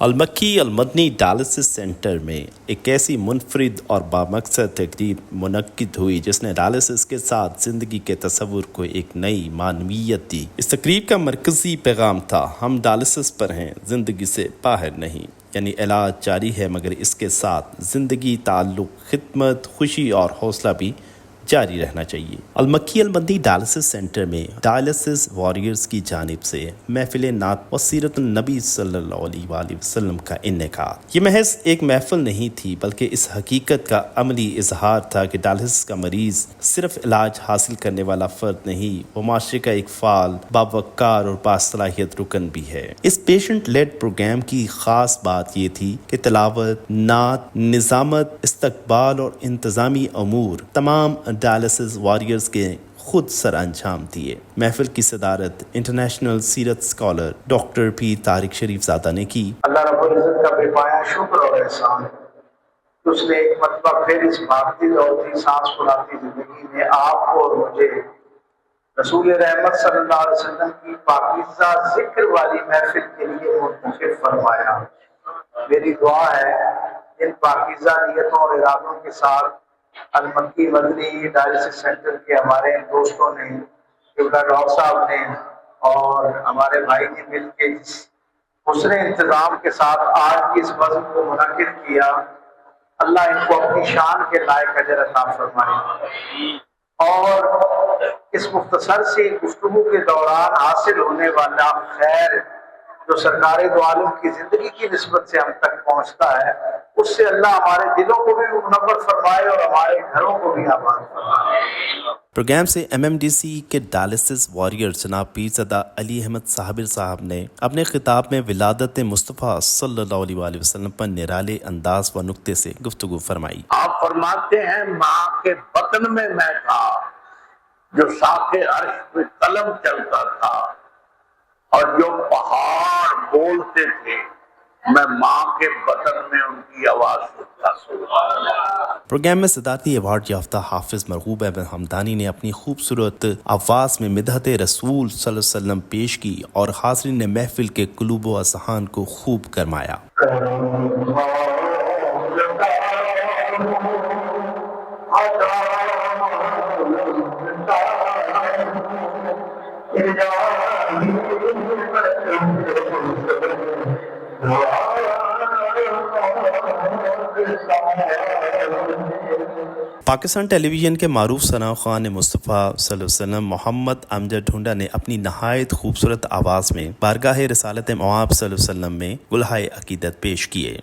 المکی المدنی dialysis centre میں ایک ایسی منفرد اور بامقصد تقریب منعقد ہوئی جس نے ڈائلسس کے ساتھ زندگی کے تصور کو ایک نئی معنویت دی۔ اس تقریب کا مرکزی پیغام تھا، ہم ڈائلسس پر ہیں، زندگی سے باہر نہیں، یعنی علاج جاری ہے مگر اس کے ساتھ زندگی، تعلق، خدمت، خوشی اور حوصلہ بھی جاری رہنا چاہیے۔ المکی المدنی ڈائلسس سینٹر میں ڈائلسس واریئرز کی جانب سے محفل نعت و سیرت النبی صلی اللہ علیہ وآلہ وسلم کا انعقاد۔ یہ محض ایک محفل نہیں تھی بلکہ اس حقیقت کا عملی اظہار تھا کہ ڈائلسس کا مریض صرف علاج حاصل کرنے والا فرد نہیں، وہ معاشرے کا ایک فعال، باوقار اور باصلاحیت رکن بھی ہے۔ اس پیشنٹ لیڈ پروگرام کی خاص بات یہ تھی کہ تلاوت، نعت، نظامت، استقبال اور انتظامی امور تمام ڈائلسس واریئرز کے خود سر انجام دیے۔ محفل کی صدارت انٹرنیشنل سیرت اسکالر ڈاکٹر پی طارق شریف زادہ نے کی۔ اللہ رب العزت کا بے پایا شکر اور احسان، اس نے ایک مرتبہ پھر اس بھاگتی دوڑتی سانس پھولاتی زندگی میں آپ کو اور مجھے رسول رحمت صلی اللہ علیہ وسلم کی پاکیزہ ذکر والی محفل کے لیے منتخب فرمایا۔ میری دعا ہے ان پاکیزہ نیتوں اور ارادوں کے ساتھ المکی مدنی ڈائلسس سینٹر کے ہمارے دوستوں نے، ڈاکٹر صاحب نے اور ہمارے بھائی نے مل کے جس حسن انتظام کے ساتھ آج کی اس بزم کو منعقد کیا، اللہ ان کو اپنی شان کے لائق اجر عطا فرمائے۔ اور اس مختصر سی گفتگو کے دوران حاصل ہونے والا خیر جو سرکار دو عالم کی زندگی کی نسبت سے ہم تک پہنچتا ہے، اس سے اللہ ہمارے دلوں کو بھی منور فرمائے اور ہمارے گھروں کو بھی آباد فرمائے۔ پروگرام سے MMDC کے ڈائلسس واریئر جناب پیرزادہ علی احمد صابر صاحب نے اپنے خطاب میں ولادت مصطفیٰ صلی اللہ علیہ وآلہ وسلم پر نرالے انداز و نقطے سے گفتگو فرمائی۔ آپ فرماتے ہیں ماں کے بطن میں میں تھا جو ساق عرش پہ قلم چلتا تھا اور جو پہاڑ بولتے تھے، میں ماں کے بطن میں ان کی آواز سنتا۔ سبحان اللہ۔ پروگرام میں صدارتی ایوارڈ یافتہ حافظ مرغوب احمد حمدانی نے اپنی خوبصورت آواز میں مدحت رسول صلی اللہ علیہ وسلم پیش کی اور حاضرین محفل کے قلوب و اذہان کو خوب گرمایا۔ پاکستان ٹیلی ویژن کے معروف ثنا خوان مصطفیٰ صلی اللہ علیہ وسلم محمد امجد ڈھونڈا نے اپنی نہایت خوبصورت آواز میں بارگاہ رسالت مآب صلی اللہ علیہ وسلم میں گلہائے عقیدت پیش کیے۔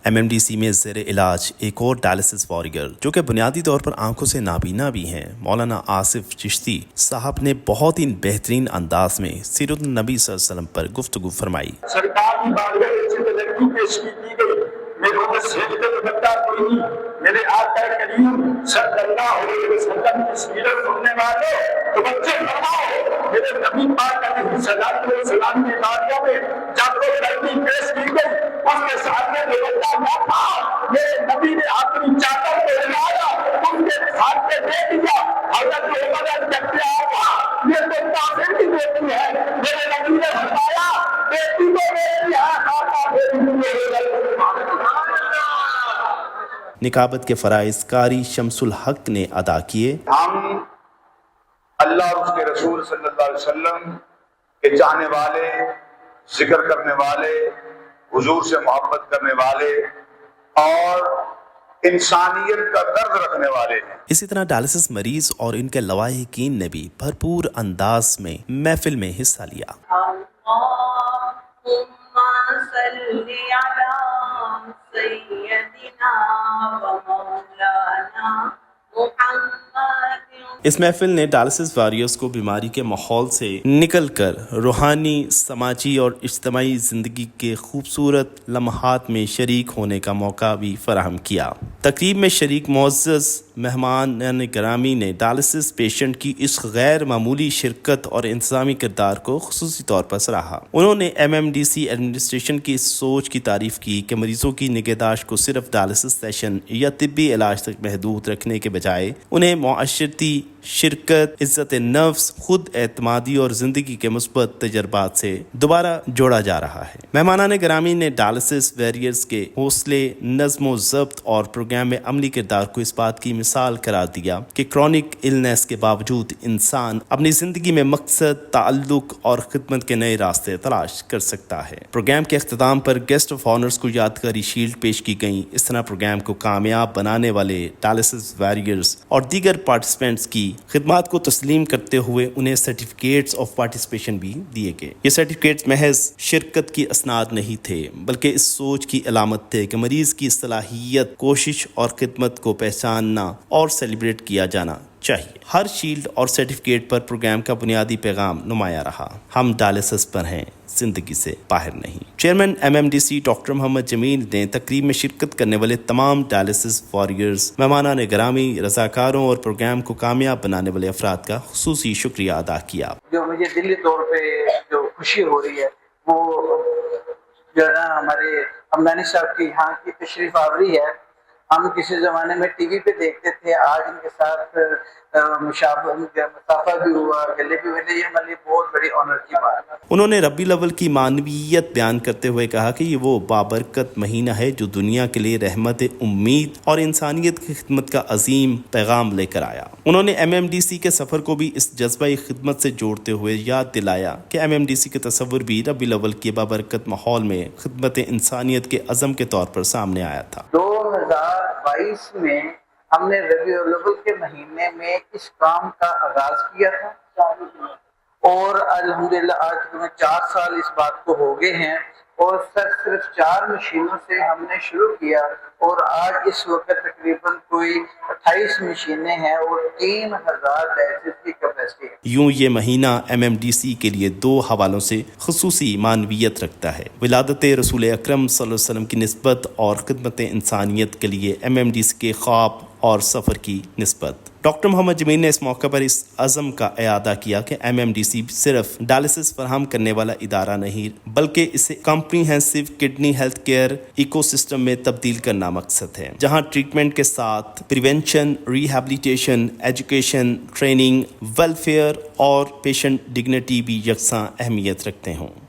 MMDC میں زیر علاج ایک اور ڈائلسس واریئر جو کہ بنیادی طور پر آنکھوں سے نابینا بھی ہیں، مولانا آصف چشتی صاحب نے بہت ہی بہترین انداز میں سیرت النبی صلی اللہ علیہ وسلم پر گفتگو فرمائی۔ سرکار کی بارگاہ سے تلقی پیش کی گئی، میرے کو سجدے میں بندہ کوئی نہیں، میرے آقا کریم صلی اللہ علیہ وسلم کی سیرت سننے والے تو بچے فرماؤ، میرے نبی پاک علیہ السلام کی بارگاہ میں جب وہ تلقی پیش کی گئی، اس کے سامنے جو بندہ نہ تھا، میرے نبی نے اپنی چادر کو ہلایا، ان کے ہاتھ پہ دے دیا، حضرت عمر جب آقا یہ تو کافر کی بیٹی ہے، میرے نبی نے فرمایا بیٹی کو بیٹی ہے، آقا بیٹی کو بیٹی ہے۔ نکابت کے فرائض قاری شمس الحق نے ادا کیے۔ ہم اللہ اور اس کے رسول صلی اللہ علیہ وسلم کے چاہنے والے، ذکر کرنے والے، حضور سے محبت کرنے والے اور انسانیت کا درد رکھنے والے ہیں۔ اسی طرح ڈائلسس مریض اور ان کے لواحقین نے بھی بھرپور انداز میں محفل میں حصہ لیا۔ اس محفل نے ڈائلسس وارئرز کو بیماری کے ماحول سے نکل کر روحانی، سماجی اور اجتماعی زندگی کے خوبصورت لمحات میں شریک ہونے کا موقع بھی فراہم کیا۔ تقریب میں شریک معزز مہمان گرامی نے ڈائلسس پیشنٹ کی اس غیر معمولی شرکت اور انتظامی کردار کو خصوصی طور پر سراہا۔ انہوں نے MMDC ایڈمنسٹریشن کی اس سوچ کی تعریف کی کہ مریضوں کی نگہداشت کو صرف ڈائلسس سیشن یا طبی علاج تک محدود رکھنے کے بجائے انہیں معاشرتی شرکت، عزت نفس، خود اعتمادی اور زندگی کے مثبت تجربات سے دوبارہ جوڑا جا رہا ہے۔ مہمانان گرامی نے ڈائلسس ویریئرز کے حوصلے، نظم و ضبط اور پروگرام میں عملی کردار کو اس بات کی مثال قرار دیا کہ کرونک النس کے باوجود انسان اپنی زندگی میں مقصد، تعلق اور خدمت کے نئے راستے تلاش کر سکتا ہے۔ پروگرام کے اختتام پر گیسٹ آف آنرز کو یادگاری شیلڈ پیش کی گئیں۔ اس طرح پروگرام کو کامیاب بنانے والے ڈائلسس ویریئرز اور دیگر پارٹیسپینٹس کی خدمات کو تسلیم کرتے ہوئے انہیں سرٹیفکیٹس آف پارٹیسپیشن بھی دیے گئے۔ یہ سرٹیفکیٹس محض شرکت کی اسناد نہیں تھے، بلکہ اس سوچ کی علامت تھے کہ مریض کی صلاحیت، کوشش اور خدمت کو پہچاننا اور سیلیبریٹ کیا جانا چاہیے۔ ہر شیلڈ اور سرٹیفکیٹ پر پروگرام کا بنیادی پیغام نمایاں رہا: ہم ڈائلسس پر ہیں، زندگی سے باہر نہیں۔ چیئرمین MMDC ڈاکٹر محمد جمیل نے تقریب میں شرکت کرنے والے تمام ڈائلسس وارئرز، مہمانان گرامی، رضاکاروں اور پروگرام کو کامیاب بنانے والے افراد کا خصوصی شکریہ ادا کیا۔ جو مجھے دلی طور پہ جو خوشی ہو رہی ہے وہ جو ہے نا ہمارے ہمدانی صاحب کی یہاں کی تشریف آوری ہے۔ ہم کسی زمانے میں ٹی وی پہ دیکھتے تھے، آج ان کے ساتھ مسافہ بھی ہوا، گلے بھی ہوئے، یہ ہمارے لیے بہت بڑی آنر کی بات ہے۔ انہوں نے ربیع الاول کی معنویت بیان کرتے ہوئے کہا کہ یہ وہ بابرکت مہینہ ہے جو دنیا کے لیے رحمت، امید اور انسانیت کی خدمت کا عظیم پیغام لے کر آیا۔ انہوں نے MMDC کے سفر کو بھی اس جذبہ خدمت سے جوڑتے ہوئے یاد دلایا کہ MMDC کے تصور بھی ربیع الاول کے بابرکت ماحول میں خدمت انسانیت کے عزم کے طور پر سامنے آیا تھا۔ 2022 میں ہم نے ربیع الاول کے مہینے میں اس کام کا آغاز کیا تھا اور الحمدللہ آج تقریباً 4 سال اس بات کو ہو گئے ہیں، اور صرف 4 مشینوں سے ہم نے شروع کیا اور آج اس وقت تقریباً کوئی 28 مشینیں ہیں اور 3000 ڈائلسس کی کیپیسٹی ہے۔ یوں یہ مہینہ MMDC کے لیے 2 حوالوں سے خصوصی معنویت رکھتا ہے: ولادت رسول اکرم صلی اللہ علیہ وسلم کی نسبت اور خدمت انسانیت کے لیے MMDC کے خواب اور سفر کی نسبت۔ ڈاکٹر محمد جمیل نے اس موقع پر اس عزم کا اعادہ کیا کہ MMDC صرف ڈائلسس فراہم کرنے والا ادارہ نہیں، بلکہ اسے comprehensive kidney health care ecosystem میں تبدیل کرنا مقصد ہے، جہاں ٹریٹمنٹ کے ساتھ prevention, rehabilitation, education, training, welfare اور پیشنٹ ڈگنیٹی بھی یکساں اہمیت رکھتے ہوں۔